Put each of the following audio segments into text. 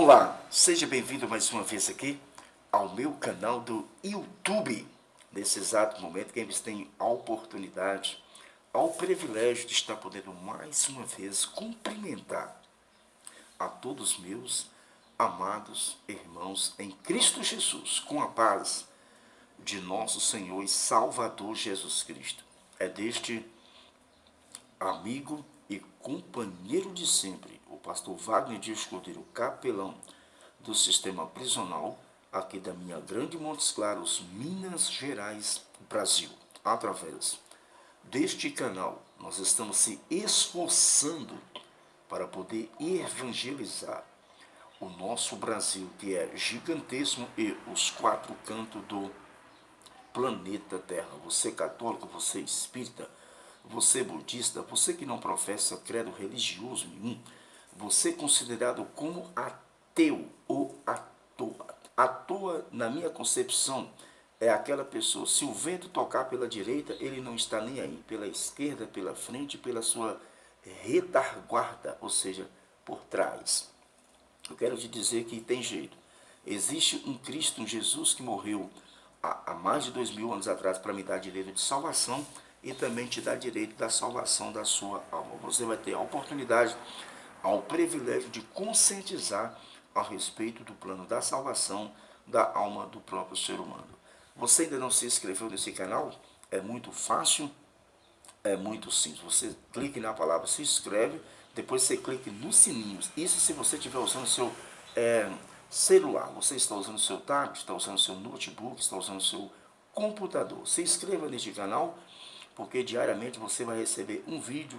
Olá, seja bem-vindo mais uma vez aqui ao meu canal do YouTube. Nesse exato momento, quem tem a oportunidade, ao privilégio de estar podendo mais uma vez cumprimentar a todos meus amados irmãos em Cristo Jesus, com a paz de nosso Senhor e Salvador Jesus Cristo. É deste amigo e companheiro de sempre, o pastor Wagner Dias Cordeiro, capelão do sistema prisional aqui da minha Grande Montes Claros, Minas Gerais, Brasil. Através deste canal, nós estamos se esforçando para poder evangelizar o nosso Brasil, que é gigantesco, e os quatro cantos do planeta Terra. Você católico, você espírita, você budista, você que não professa credo religioso nenhum, você considerado como ateu ou à toa. À toa, na minha concepção, é aquela pessoa, se o vento tocar pela direita, ele não está nem aí, pela esquerda, pela frente, pela sua retaguarda, ou seja, por trás. Eu quero te dizer que tem jeito. Existe um Cristo, um Jesus que morreu há mais de 2000 anos atrás para me dar direito de salvação e também te dar direito da salvação da sua alma. Você vai ter a oportunidade, ao privilégio de conscientizar a respeito do plano da salvação da alma do próprio ser humano. Você ainda não se inscreveu nesse canal? É muito fácil, é muito simples. Você clique na palavra se inscreve, depois você clique no sininho. Isso se você estiver usando o seu celular. Você está usando o seu tablet, está usando o seu notebook, está usando o seu computador. Se inscreva neste canal, porque diariamente você vai receber um vídeo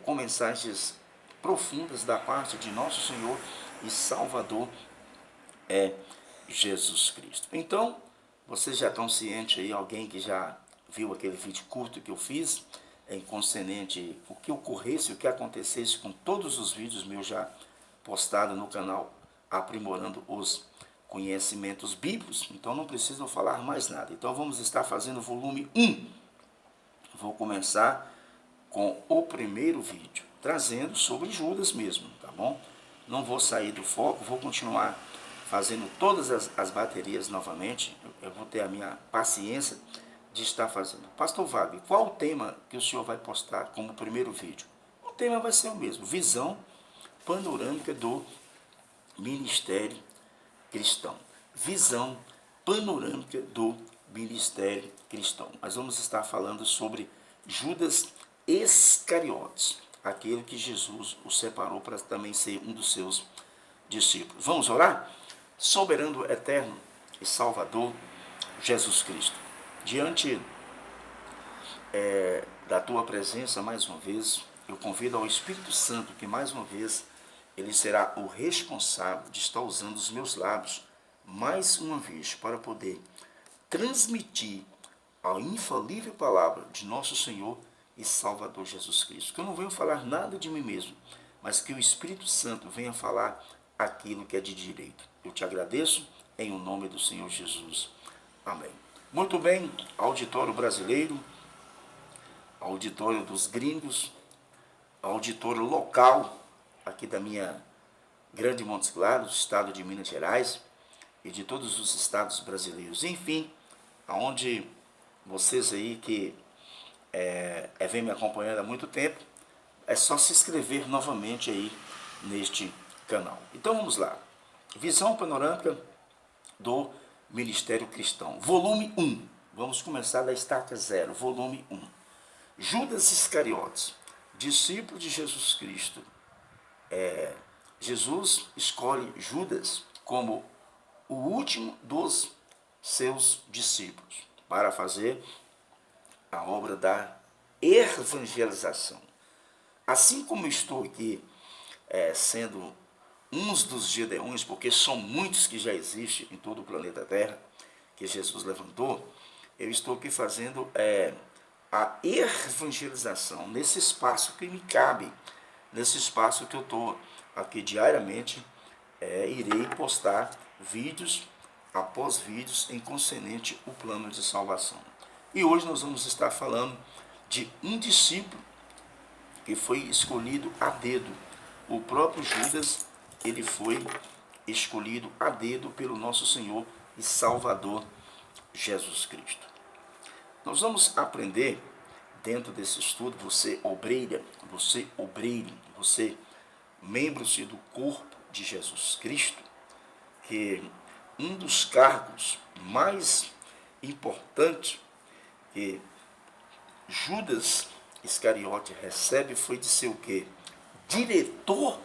com mensagens profundas da parte de nosso Senhor e Salvador Jesus Cristo. Então, vocês já estão cientes aí, alguém que já viu aquele vídeo curto que eu fiz, em concernente o que ocorresse, o que acontecesse com todos os vídeos meus já postados no canal, aprimorando os conhecimentos bíblicos. Então não preciso falar mais nada. Então vamos estar fazendo o volume 1. Vou começar com o primeiro vídeo, trazendo sobre Judas mesmo, tá bom? Não vou sair do foco, vou continuar fazendo todas as baterias novamente. Eu vou ter a minha paciência de estar fazendo. Pastor Wagner, qual o tema que o senhor vai postar como primeiro vídeo? O tema vai ser o mesmo, visão panorâmica do ministério cristão. Visão panorâmica do ministério cristão. Nós vamos estar falando sobre Judas Iscariotes, aquele que Jesus o separou para também ser um dos seus discípulos. Vamos orar? Soberano, eterno e Salvador Jesus Cristo, diante da tua presença mais uma vez, eu convido ao Espírito Santo que mais uma vez ele será o responsável de estar usando os meus lábios mais uma vez para poder transmitir a infalível palavra de nosso Senhor e Salvador Jesus Cristo. Que eu não venho falar nada de mim mesmo, mas que o Espírito Santo venha falar aquilo que é de direito. Eu te agradeço em o nome do Senhor Jesus. Amém. Muito bem, auditório brasileiro, auditório dos gringos, auditório local aqui da minha Grande Montes Claros, estado de Minas Gerais e de todos os estados brasileiros. Enfim, aonde vocês aí que vem me acompanhando há muito tempo, é só se inscrever novamente aí neste canal. Então vamos lá. Visão panorâmica do Ministério Cristão. Volume 1. Vamos começar da estaca 0. Volume 1. Judas Iscariotes, discípulo de Jesus Cristo. Jesus escolhe Judas como o último dos seus discípulos para fazer a obra da evangelização. Assim como estou aqui sendo uns dos Gedeões, porque são muitos que já existem em todo o planeta Terra, que Jesus levantou, eu estou aqui fazendo a evangelização nesse espaço que me cabe, nesse espaço que eu estou aqui diariamente, irei postar vídeos após vídeos em concernente o plano de salvação. E hoje nós vamos estar falando de um discípulo que foi escolhido a dedo. O próprio Judas ele foi escolhido a dedo pelo nosso Senhor e Salvador Jesus Cristo. Nós vamos aprender dentro desse estudo, você obreiro, você membro-se do corpo de Jesus Cristo, que um dos cargos mais importantes que Judas Iscariote recebe foi de ser o quê? Diretor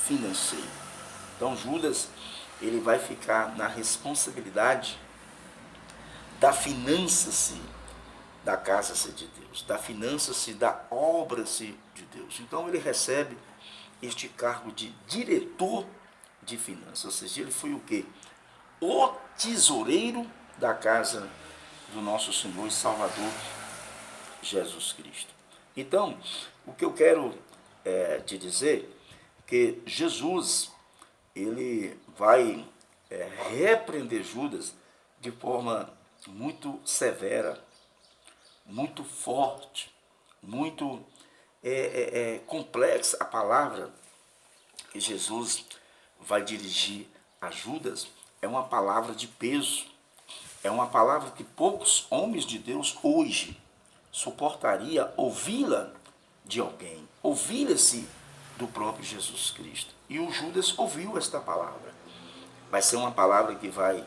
financeiro. Então Judas, ele vai ficar na responsabilidade da finança-se da casa-se de Deus, da finança-se da obra-se de Deus. Então ele recebe este cargo de diretor de finanças, ou seja, ele foi o quê? O tesoureiro da casa do nosso Senhor e Salvador Jesus Cristo. Então, o que eu quero te dizer que Jesus, ele vai repreender Judas de forma muito severa, muito forte, muito complexa. A palavra que Jesus vai dirigir a Judas é uma palavra de peso, é uma palavra que poucos homens de Deus hoje suportaria ouvi-la de alguém, ouvi-la-se do próprio Jesus Cristo. E o Judas ouviu esta palavra. Vai ser uma palavra que vai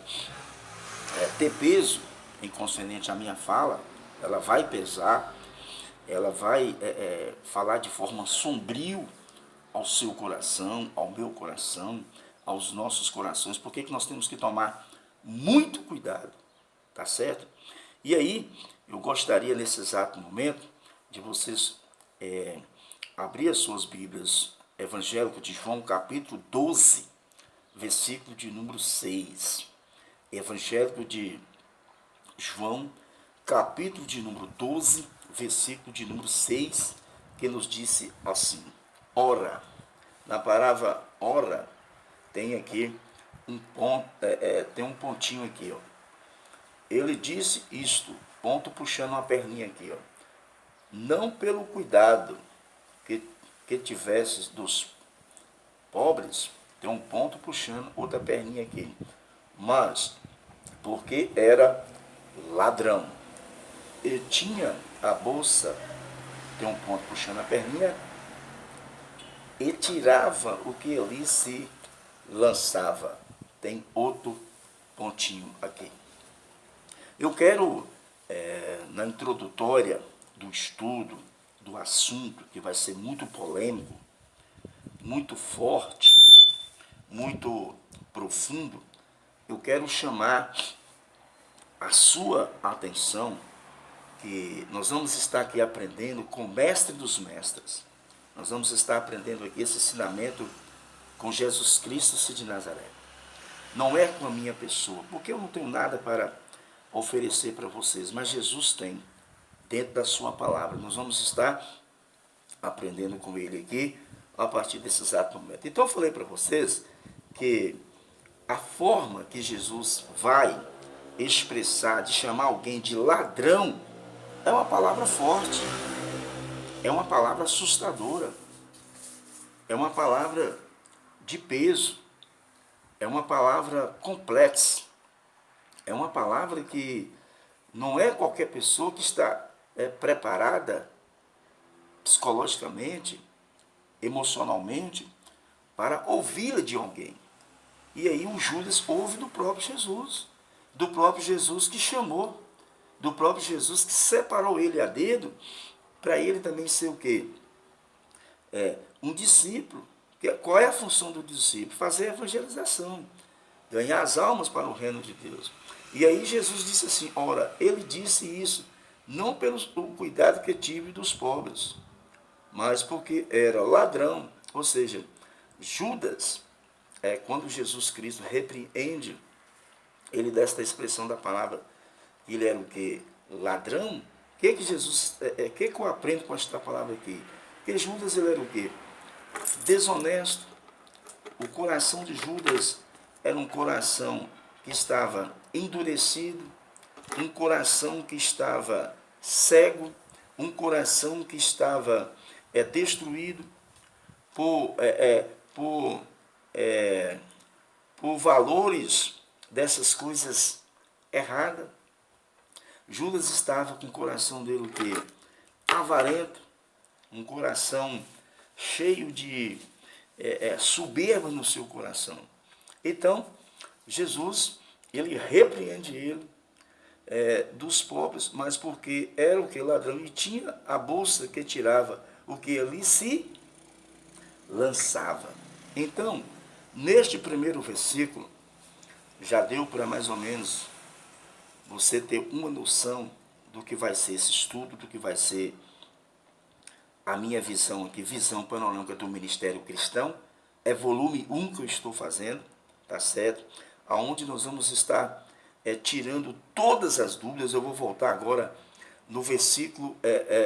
ter peso em consonante à minha fala, ela vai pesar, ela vai falar de forma sombrio ao seu coração, ao meu coração, aos nossos corações. Por que nós temos que tomar muito cuidado, tá certo? E aí, eu gostaria nesse exato momento de vocês abrir as suas Bíblias, Evangelho de João, capítulo 12, versículo de número 6. Evangelho de João, capítulo de número 12, versículo de número 6, que nos disse assim: ora. Na palavra ora, tem aqui um ponto, tem um pontinho aqui, ó. Ele disse isto, ponto puxando uma perninha aqui, ó. Não pelo cuidado que tivesses dos pobres, tem um ponto puxando outra perninha aqui, mas porque era ladrão e tinha a bolsa, tem um ponto puxando a perninha, e tirava o que ali se lançava. Tem outro pontinho aqui. Eu quero, na introdutória do estudo, do assunto, que vai ser muito polêmico, muito forte, muito profundo, eu quero chamar a sua atenção que nós vamos estar aqui aprendendo com o mestre dos mestres. Nós vamos estar aprendendo aqui esse ensinamento com Jesus Cristo de Nazaré. Não é com a minha pessoa, porque eu não tenho nada para oferecer para vocês, mas Jesus tem, dentro da sua palavra. Nós vamos estar aprendendo com ele aqui, a partir desse exato momento. Então eu falei para vocês que a forma que Jesus vai expressar, de chamar alguém de ladrão, é uma palavra forte, é uma palavra assustadora, é uma palavra de peso, é uma palavra complexa, é uma palavra que não é qualquer pessoa que está preparada psicologicamente, emocionalmente, para ouvi-la de alguém. E aí o Judas ouve do próprio Jesus que chamou, do próprio Jesus que separou ele a dedo, para ele também ser o quê? Um discípulo. Qual é a função do discípulo? Fazer a evangelização, ganhar as almas para o reino de Deus. E aí Jesus disse assim, ora, ele disse isso, não pelo cuidado que tive dos pobres, mas porque era ladrão. Ou seja, Judas, quando Jesus Cristo repreende ele desta expressão da palavra, ele era o quê? Ladrão. O que Jesus, que eu aprendo com esta palavra aqui? Que Judas, ele era o quê? Desonesto. O coração de Judas era um coração que estava endurecido, um coração que estava cego, um coração que estava destruído por por, por valores dessas coisas erradas. Judas estava com o coração dele o quê? Avarento, um coração cheio de soberba no seu coração. Então, Jesus, ele repreende ele dos pobres, mas porque era o que? Ladrão, e tinha a bolsa que tirava o que ali se lançava. Então, neste primeiro versículo, já deu para mais ou menos você ter uma noção do que vai ser esse estudo, do que vai ser a minha visão aqui, visão panorâmica do Ministério Cristão. É volume 1 que eu estou fazendo, tá certo? Aonde nós vamos estar tirando todas as dúvidas. Eu vou voltar agora no versículo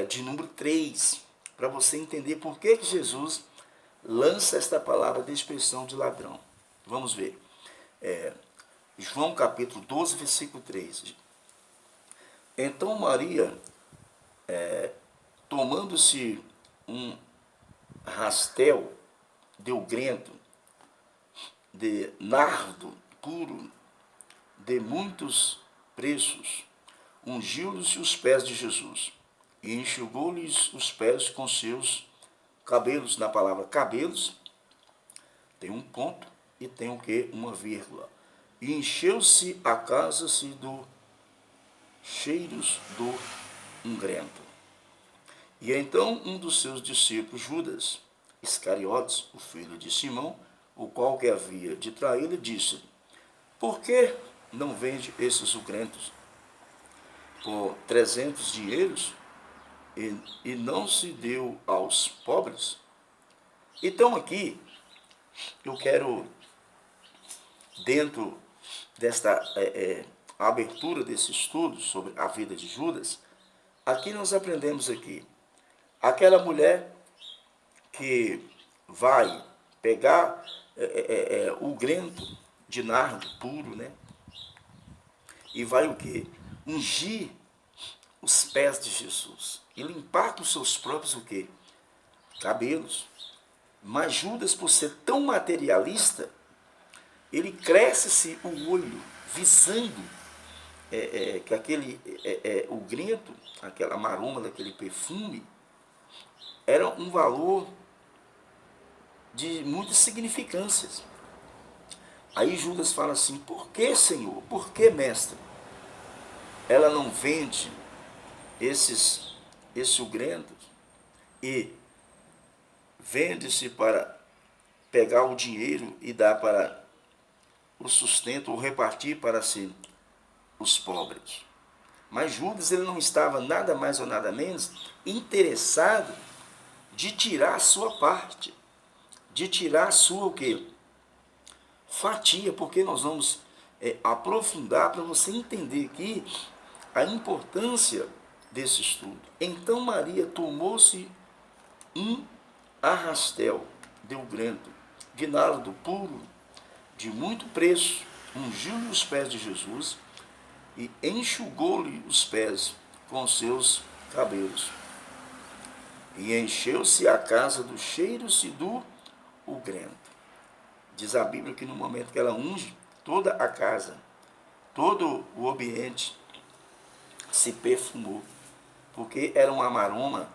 de número 3, para você entender por que Jesus lança esta palavra de expressão de ladrão. Vamos ver. João capítulo 12, versículo 3. Então Maria, tomando-se um rastel de unguento de nardo puro, de muitos preços, ungiu-lhes os pés de Jesus e enxugou-lhes os pés com seus cabelos. Na palavra cabelos tem um ponto e tem o que? Uma vírgula. E encheu-se a casa-se do cheiros do unguento. E então um dos seus discípulos, Judas Iscariotes, o filho de Simão, o qual que havia de traí-lo, disse: por que não vende esses ungüentos por 300 dinheiros e não se deu aos pobres? Então aqui eu quero, dentro desta abertura desse estudo sobre a vida de Judas, aqui nós aprendemos aqui, aquela mulher que vai pegar o unguento de nardo puro, né? E vai o quê? Ungir os pés de Jesus e limpar com seus próprios o quê? Cabelos. Mas Judas, por ser tão materialista, ele cresce-se o olho, visando que aquele unguento, aquela maroma daquele perfume, era um valor de muitas significâncias. Aí Judas fala assim: por que, Senhor? Por que, mestre? Ela não vende esse unguento e vende-se para pegar o dinheiro e dar para o sustento ou repartir para si os pobres. Mas Judas, ele não estava nada mais ou nada menos interessado de tirar a sua parte, de tirar a sua o quê? Fatia, porque nós vamos aprofundar para você entender aqui a importância desse estudo. Então Maria tomou-se um arrastel de unguento de nardo puro, de muito preço, ungiu-lhe os pés de Jesus e enxugou-lhe os pés com seus cabelos. E encheu-se a casa dos cheiros e do unguento. Diz a Bíblia que no momento que ela unge, toda a casa, todo o ambiente se perfumou, porque era um aroma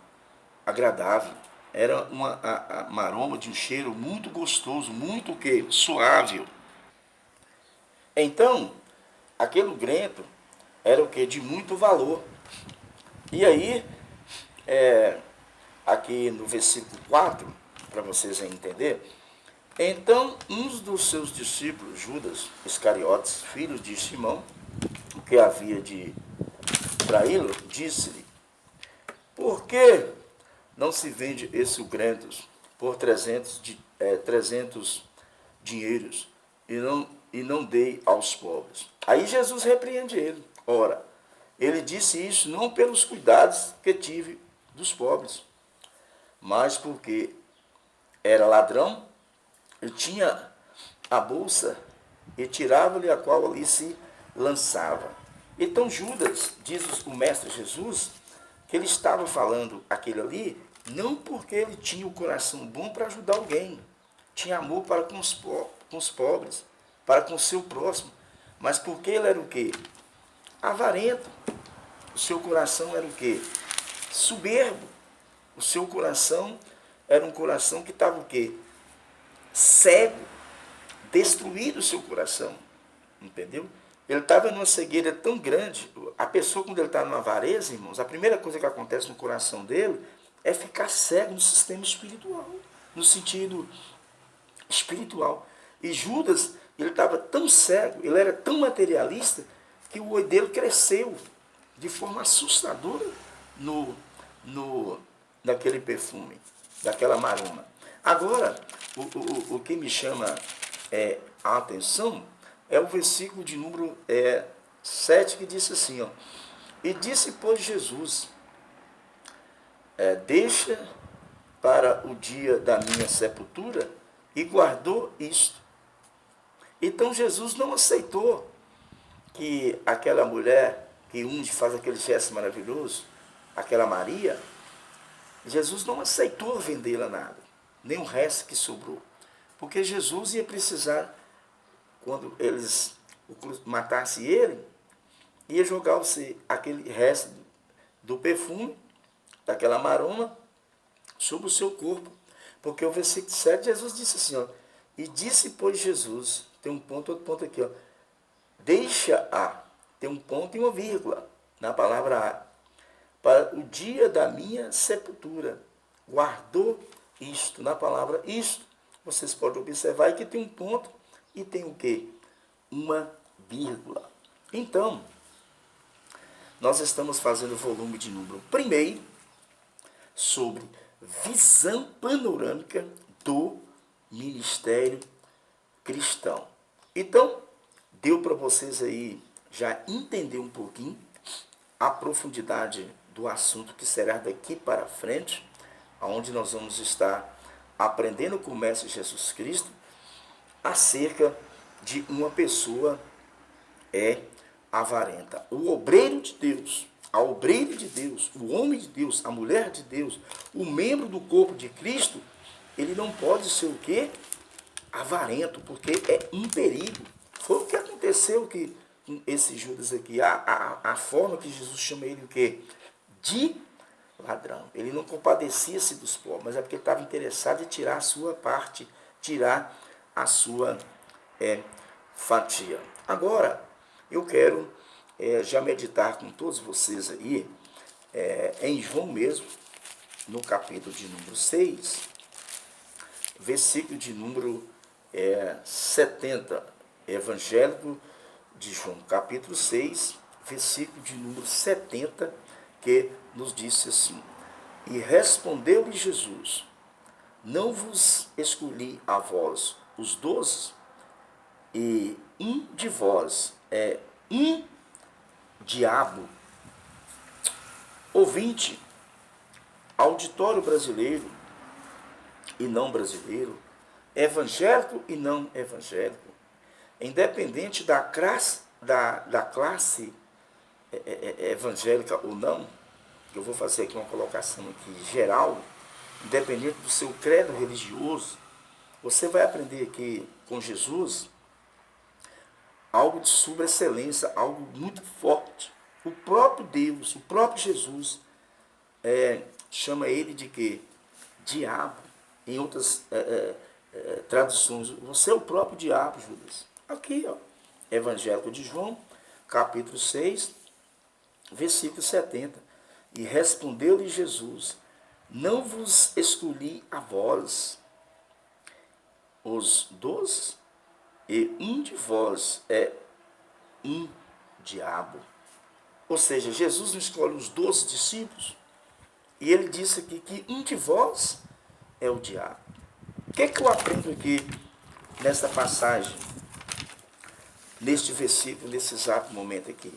agradável, era um aroma de um cheiro muito gostoso, muito que suave. Então, aquele unguento era o que? De muito valor. E aí, aqui no versículo 4, para vocês entenderem, então uns dos seus discípulos, Judas Iscariotes, filho de Simão, que havia de traí-lo, disse-lhe: por que não se vende esse unguento por 300 dinheiros e não dei aos pobres? Aí Jesus repreende ele. Ora, ele disse isso não pelos cuidados que tive dos pobres, mas porque era ladrão, ele tinha a bolsa e tirava-lhe a qual ali se lançava. Então Judas, diz o mestre Jesus, que ele estava falando aquilo ali, não porque ele tinha o coração bom para ajudar alguém, tinha amor para com os pobres, para com o seu próximo. Mas porque ele era o quê? Avarento. O seu coração era o quê? Soberbo. O seu coração era um coração que estava o quê? Cego, destruído o seu coração. Entendeu? Ele estava numa cegueira tão grande. A pessoa, quando ele está numa avareza, irmãos, a primeira coisa que acontece no coração dele é ficar cego no sistema espiritual, no sentido espiritual. E Judas, ele estava tão cego, ele era tão materialista, que o olho dele cresceu de forma assustadora naquele perfume, daquela maroma. Agora, o que me chama a atenção é o versículo de número 7, que disse assim, ó, e disse, pois, Jesus, deixa para o dia da minha sepultura, e guardou isto. Então Jesus não aceitou que aquela mulher que unge, faz aquele gesto maravilhoso, aquela Maria, Jesus não aceitou vendê-la nada, nem o resto que sobrou. Porque Jesus ia precisar, quando eles matassem ele, ia jogar-se aquele resto do perfume, daquela maroma, sobre o seu corpo. Porque o versículo 7, Jesus disse assim, ó, e disse, pois, Jesus, tem um ponto, outro ponto aqui, ó, deixa-a, tem um ponto e uma vírgula, na palavra a, para o dia da minha sepultura, guardou isto, na palavra isto, vocês podem observar que tem um ponto e tem o quê? Uma vírgula. Então, nós estamos fazendo o volume de número 1 sobre visão panorâmica do ministério cristão. Então, deu para vocês aí já entender um pouquinho a profundidade do assunto que será daqui para frente, onde nós vamos estar aprendendo com o Mestre Jesus Cristo acerca de uma pessoa avarenta. O obreiro de Deus, a obreira de Deus, o homem de Deus, a mulher de Deus, o membro do corpo de Cristo, ele não pode ser o quê? Avarento, porque é um perigo. Foi o que aconteceu com esse Judas aqui, a forma que Jesus chama ele o quê? De ladrão. Ele não compadecia-se dos pobres, mas é porque ele estava interessado em tirar a sua parte, tirar a sua fatia. Agora, eu quero já meditar com todos vocês aí, em João mesmo, no capítulo de número 6, versículo de número 70, Evangelho de João, capítulo 6, versículo de número 70, que nos disse assim, e respondeu-lhe Jesus, não vos escolhi a vós os 12, e um de vós é um diabo. Ouvinte, auditório brasileiro e não brasileiro, evangélico e não evangélico, independente da classe evangélica ou não, eu vou fazer aqui uma colocação aqui geral, independente do seu credo religioso, você vai aprender aqui com Jesus algo de sobreexcelência, algo muito forte. O próprio Deus, o próprio Jesus, chama ele de quê? Diabo. Em outras traduções, você é o próprio diabo, Judas. Aqui, ó, Evangelho de João, capítulo 6, versículo 70. E respondeu-lhe Jesus, não vos escolhi a vós, os 12, e um de vós é um diabo. Ou seja, Jesus não escolhe os 12 discípulos, e ele disse aqui que um de vós é o diabo. O que eu aprendo aqui nesta passagem, neste versículo, nesse exato momento aqui?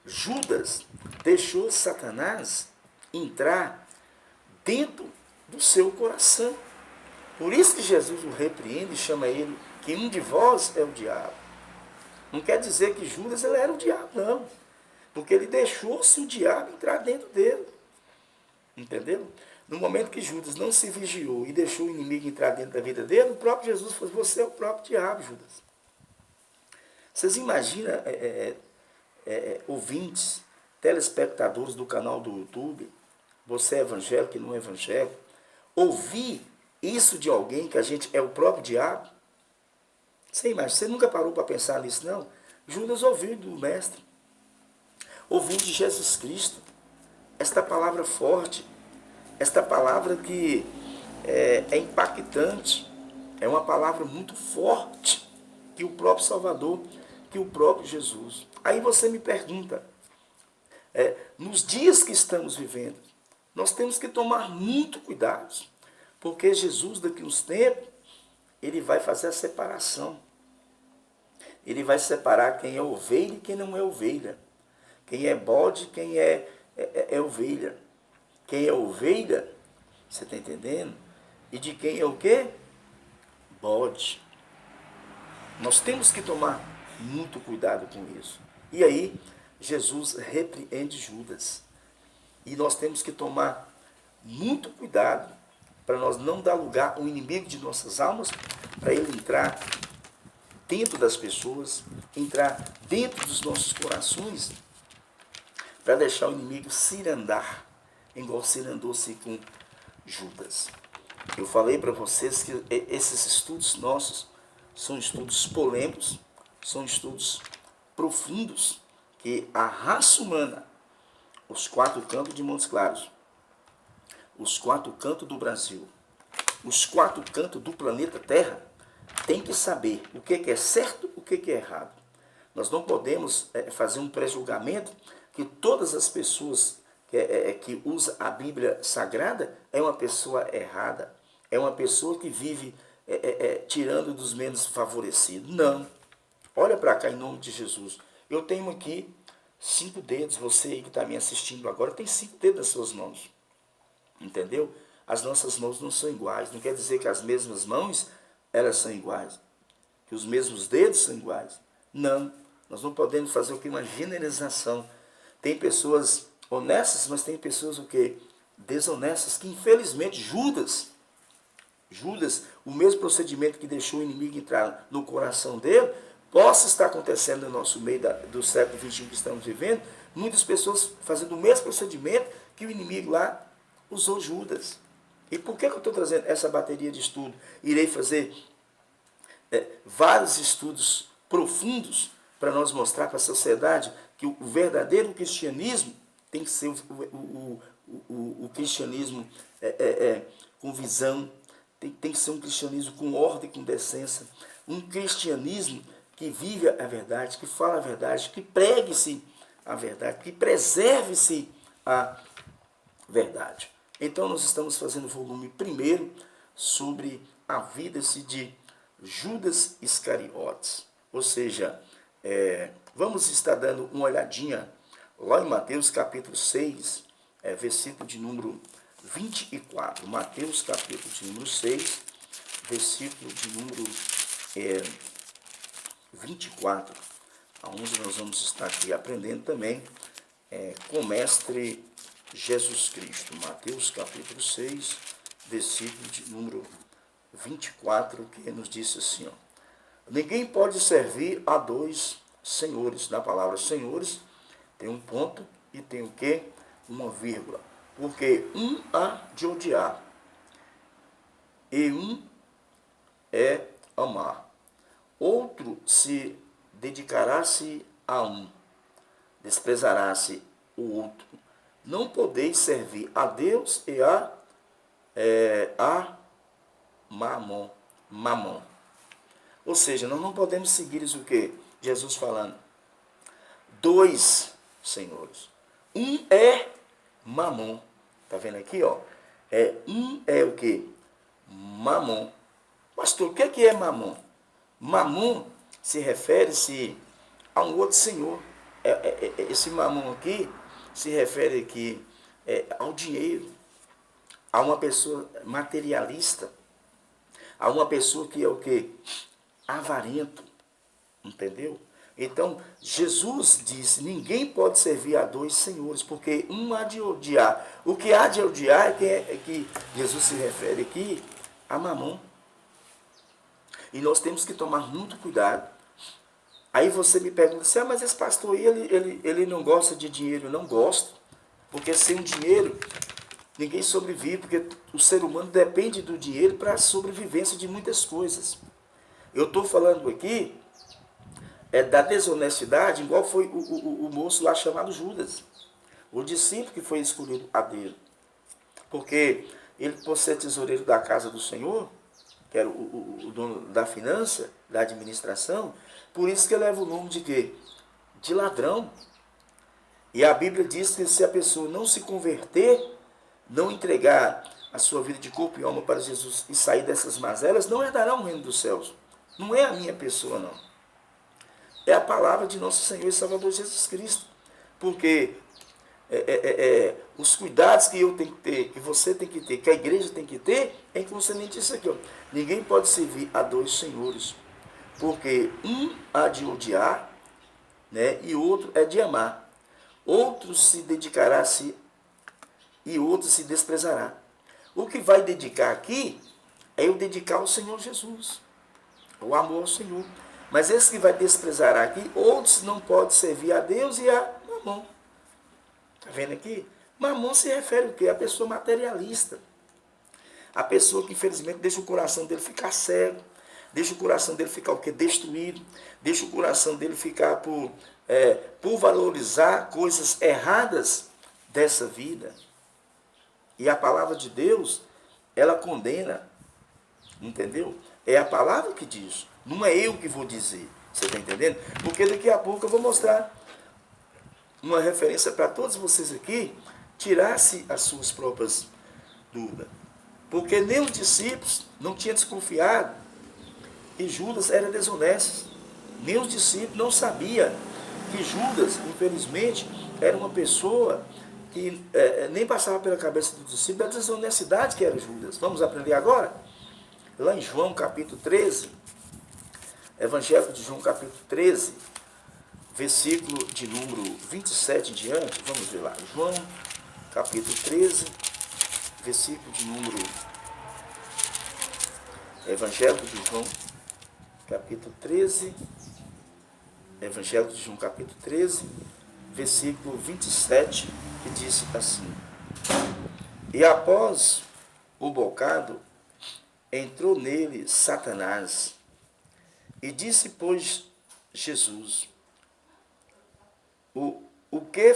Judas deixou Satanás entrar dentro do seu coração. Por isso que Jesus o repreende e chama ele que um de vós é o diabo. Não quer dizer que Judas ele era o diabo, não. Porque ele deixou-se o diabo entrar dentro dele. Entendeu? No momento que Judas não se vigiou e deixou o inimigo entrar dentro da vida dele, o próprio Jesus falou, você é o próprio diabo, Judas. Vocês imaginam, ouvintes, telespectadores do canal do YouTube, você é evangélico e não é evangélico, ouvir isso de alguém que a gente é o próprio diabo? Você imagina, você nunca parou para pensar nisso, não? Judas ouviu do Mestre, ouviu de Jesus Cristo, esta palavra forte, esta palavra que é impactante, é uma palavra muito forte, que o próprio Salvador, que o próprio Jesus. Aí você me pergunta, nos dias que estamos vivendo, nós temos que tomar muito cuidado, porque Jesus daqui a uns tempos, ele vai fazer a separação. Ele vai separar quem é ovelha e quem não é ovelha. Quem é bode e quem é ovelha. Quem é ovelha, você está entendendo? E de quem é o quê? Bode. Nós temos que tomar muito cuidado com isso. E aí, Jesus repreende Judas. E nós temos que tomar muito cuidado para nós não dar lugar ao inimigo de nossas almas, para ele entrar dentro das pessoas, entrar dentro dos nossos corações, para deixar o inimigo cirandar, igual cirandou-se com Judas. Eu falei para vocês que esses estudos nossos são estudos polêmicos, são estudos profundos, que a raça humana, os quatro cantos de Montes Claros, os quatro cantos do Brasil, os quatro cantos do planeta Terra, tem que saber o que é certo, o que é errado. Nós não podemos fazer um pré-julgamento que todas as pessoas que usam a Bíblia Sagrada é uma pessoa errada, é uma pessoa que vive tirando dos menos favorecidos. Não. Olha para cá em nome de Jesus. Eu tenho aqui 5 dedos, você aí que está me assistindo agora tem 5 dedos nas suas mãos. Entendeu? As nossas mãos não são iguais. Não quer dizer que as mesmas mãos, elas são iguais. Que os mesmos dedos são iguais. Não. Nós não podemos fazer o que? Uma generalização. Tem pessoas honestas, mas tem pessoas o quê? Desonestas, que infelizmente Judas, o mesmo procedimento que deixou o inimigo entrar no coração dele, possa estar acontecendo no nosso meio do século XXI que estamos vivendo, muitas pessoas fazendo o mesmo procedimento que o inimigo lá usou Judas. E por que eu estou trazendo essa bateria de estudo? Irei fazer vários estudos profundos para nós mostrar para a sociedade que o verdadeiro cristianismo tem que ser o cristianismo com visão, tem que ser um cristianismo com ordem, com decência, um cristianismo que vive a verdade, que fala a verdade, que pregue-se a verdade, que preserve-se a verdade. Então nós estamos fazendo o volume primeiro sobre a vida de Judas Iscariotes. Ou seja, vamos estar dando uma olhadinha lá em Mateus capítulo 6, versículo de número 24. Mateus capítulo de número 6, versículo de número 24, onde nós vamos estar aqui aprendendo também com o Mestre Jesus Cristo. Mateus capítulo 6, versículo de número 24, que nos diz assim, ó: ninguém pode servir a 2 senhores. Na palavra senhores tem um ponto e tem o quê? Uma vírgula. Porque um há de odiar e um é amar. Outro se dedicará-se a um, desprezará-se o outro. Não podeis servir a Deus e a Mamon. Ou seja, nós não podemos seguir isso o quê? Jesus falando. 2 senhores. Um é Mamon. Tá vendo aqui, ó? Um é o quê? Mamon. Pastor, o que é Mamon? Mamon se refere-se a um outro senhor. Esse Mamon aqui se refere aqui ao dinheiro, a uma pessoa materialista, a uma pessoa que é o quê? Avarento. Entendeu? Então, Jesus disse, ninguém pode servir a dois senhores, porque um há de odiar. O que há de odiar é que Jesus se refere aqui a Mamon. E nós temos que tomar muito cuidado. Aí você me pergunta assim, mas esse pastor aí, ele não gosta de dinheiro. Não gosta, porque sem o dinheiro ninguém sobrevive, porque o ser humano depende do dinheiro para a sobrevivência de muitas coisas. Eu estou falando aqui da desonestidade, igual foi o moço lá chamado Judas, o discípulo que foi escolhido a dele. Porque ele, por ser tesoureiro da casa do Senhor, que era o dono da finança, da administração, por isso que ele leva o nome de quê? De ladrão. E a Bíblia diz que se a pessoa não se converter, não entregar a sua vida de corpo e alma para Jesus e sair dessas mazelas, não herdará o reino dos céus. Não é a minha pessoa, não. É a palavra de nosso Senhor e Salvador Jesus Cristo. Porque os cuidados que eu tenho que ter, que você tem que ter, que a igreja tem que ter, é concernente isso aqui. Ó. Ninguém pode servir a dois senhores. Porque um há de odiar, né, e outro é de amar. Outro se dedicará a si e outro se desprezará. O que vai dedicar aqui é eu dedicar ao Senhor Jesus. O amor ao Senhor. Mas esse que vai desprezar aqui, outros não podem servir a Deus e a Mamon. Está vendo aqui? Mamon se refere ao quê? A pessoa materialista. A pessoa que infelizmente deixa o coração dele ficar cego. Deixa o coração dele ficar o quê? Destruído. Deixa o coração dele ficar por valorizar coisas erradas dessa vida. E a palavra de Deus, ela condena. Entendeu? É a palavra que diz. Não é eu que vou dizer. Você está entendendo? Porque daqui a pouco eu vou mostrar uma referência para todos vocês aqui, tirar-se as suas próprias dúvidas. Porque nem os discípulos não tinham desconfiado que Judas era desonesto. Nem os discípulos não sabiam que Judas, infelizmente, era uma pessoa que nem passava pela cabeça do discípulo a desonestidade que era Judas. Vamos aprender agora? Lá em João capítulo 13, Evangelho de João capítulo 13, versículo de número 27 em diante, vamos ver lá. João capítulo 13, versículo de número... Evangelho de João capítulo 13, Evangelho de João capítulo 13, versículo 27, que diz assim: E após o bocado, entrou nele Satanás, e disse, pois, Jesus, o que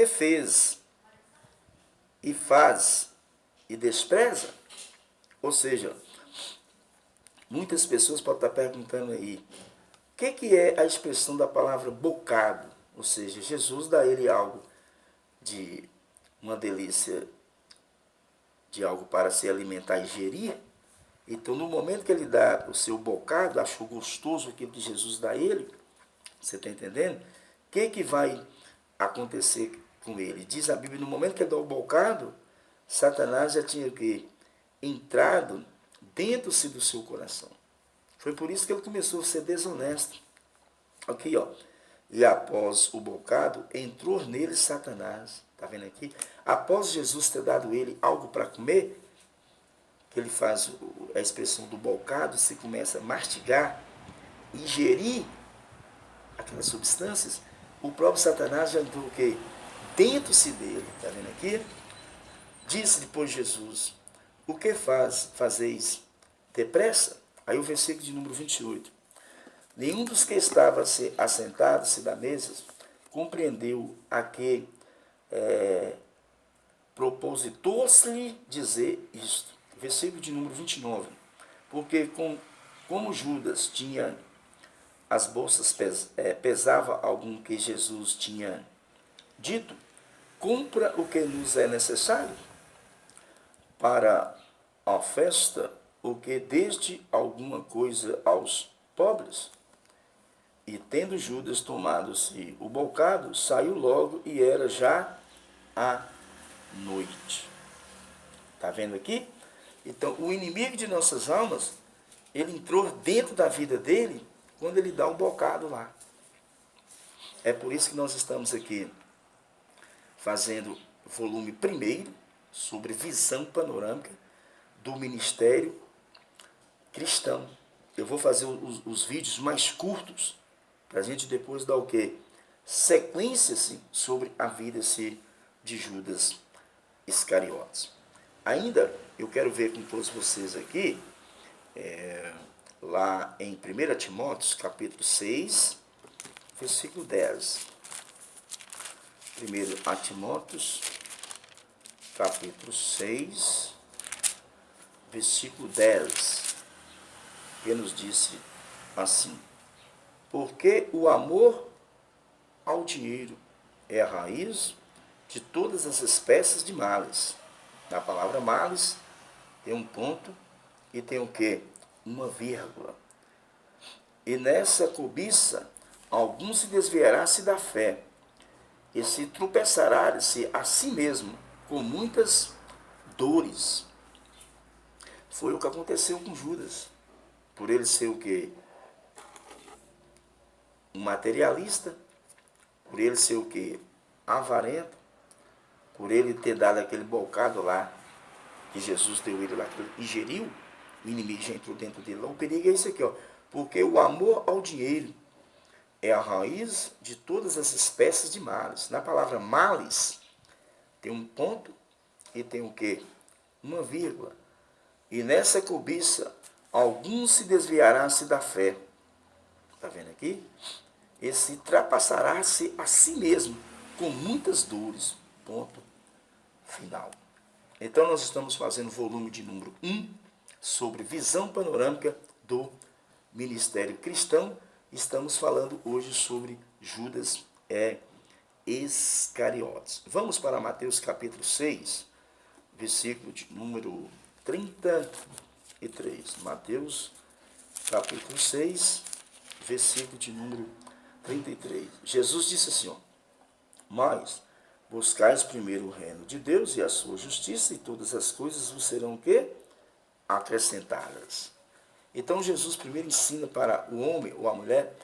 fez e faz e despreza? Ou seja, muitas pessoas podem estar perguntando aí, o que é a expressão da palavra bocado? Ou seja, Jesus dá a ele algo de uma delícia, de algo para se alimentar e ingerir. Então, no momento que ele dá o seu bocado, achou gostoso aquilo que Jesus dá a ele, você está entendendo? O que vai acontecer com ele? Diz a Bíblia, no momento que ele dá o bocado, Satanás já tinha o quê? Entrado dentro-se do seu coração. Foi por isso que ele começou a ser desonesto. Aqui, ó. E após o bocado, entrou nele Satanás. Está vendo aqui? Após Jesus ter dado ele algo para comer, que ele faz a expressão do bocado, se começa a mastigar, ingerir aquelas substâncias, o próprio Satanás já entrou o quê? Dentro-se dele. Está vendo aqui? Disse depois Jesus, o que fazeis depressa? Aí o versículo de número 28. Nenhum dos que estava assentados-se da mesa compreendeu a que propositou-se-lhe dizer isto. Versículo de número 29. Porque como Judas tinha as bolsas, pesava algum que Jesus tinha dito, compra o que nos é necessário para a festa, o que desde alguma coisa aos pobres. E tendo Judas tomado-se o bocado, saiu logo e era já a noite. Está vendo aqui? Então, o inimigo de nossas almas, ele entrou dentro da vida dele quando ele dá o bocado lá. É por isso que nós estamos aqui fazendo volume primeiro sobre visão panorâmica do ministério cristão. Eu vou fazer os vídeos mais curtos para a gente depois dar o quê? Sequência sobre a vida de Judas Iscariotes. Ainda eu quero ver com todos vocês aqui, lá em 1 Timóteo, capítulo 6, versículo 10. 1 Timóteo, capítulo 6, versículo 10, que nos disse assim: porque o amor ao dinheiro é a raiz de todas as espécies de males. Na palavra males tem um ponto e tem o quê? Uma vírgula. E nessa cobiça, algum se desviará-se da fé, e se tropeçará-se a si mesmo com muitas dores. Foi o que aconteceu com Judas. Por ele ser o quê? Um materialista, por ele ser o quê? Avarento, por ele ter dado aquele bocado lá, que Jesus deu ele lá, que ele ingeriu, o inimigo já entrou dentro dele lá. O perigo é isso aqui, ó. Porque o amor ao dinheiro é a raiz de todas as espécies de males. Na palavra males, tem um ponto e tem o quê? Uma vírgula. E nessa cobiça, alguns se desviará-se da fé. Está vendo aqui? E se ultrapassará-se a si mesmo, com muitas dores. Ponto final. Então nós estamos fazendo o volume de número 1 sobre visão panorâmica do ministério cristão. Estamos falando hoje sobre Judas Iscariotes. Vamos para Mateus capítulo 6, versículo de número 33. Mateus capítulo 6, versículo de número 33. Jesus disse assim, ó: mas buscais primeiro o reino de Deus e a sua justiça, e todas as coisas vos serão o quê? Acrescentadas. Então Jesus primeiro ensina para o homem ou a mulher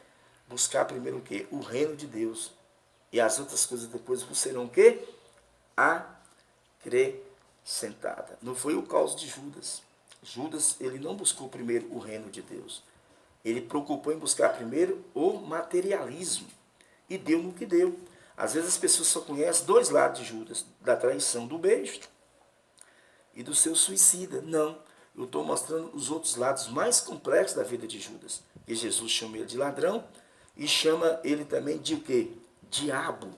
buscar primeiro o quê? O reino de Deus. E as outras coisas depois vos serão o quê? Acrescentadas. Não foi o caso de Judas. Judas, ele não buscou primeiro o reino de Deus. Ele preocupou em buscar primeiro o materialismo. E deu no que deu. Às vezes as pessoas só conhecem dois lados de Judas. Da traição do beijo e do seu suicida. Não. Eu estou mostrando os outros lados mais complexos da vida de Judas. E Jesus chama ele de ladrão e chama ele também de o quê? Diabo.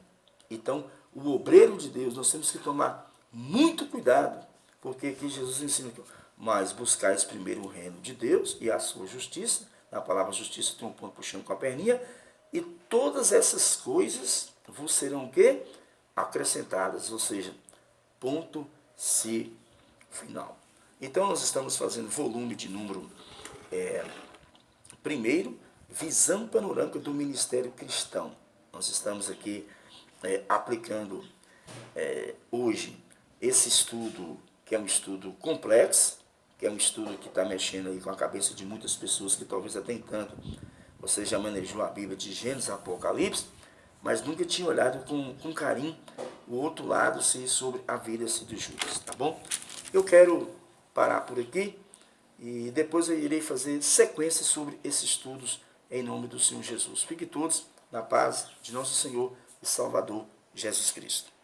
Então, o obreiro de Deus, nós temos que tomar muito cuidado. Porque aqui Jesus ensina que mas buscais primeiro o reino de Deus e a sua justiça. Na palavra justiça tem um ponto puxando com a perninha. E todas essas coisas vos serão o quê? Acrescentadas. Ou seja, ponto final. Então nós estamos fazendo volume de número primeiro, visão panorâmica do ministério cristão. Nós estamos aqui aplicando hoje esse estudo, que é um estudo complexo, que é um estudo que está mexendo aí com a cabeça de muitas pessoas que talvez até tanto você já manejou a Bíblia de Gênesis, Apocalipse, mas nunca tinha olhado com carinho o outro lado sobre a vida de Judas, tá bom? Eu quero parar por aqui e depois eu irei fazer sequência sobre esses estudos em nome do Senhor Jesus. Fiquem todos na paz de nosso Senhor e Salvador Jesus Cristo.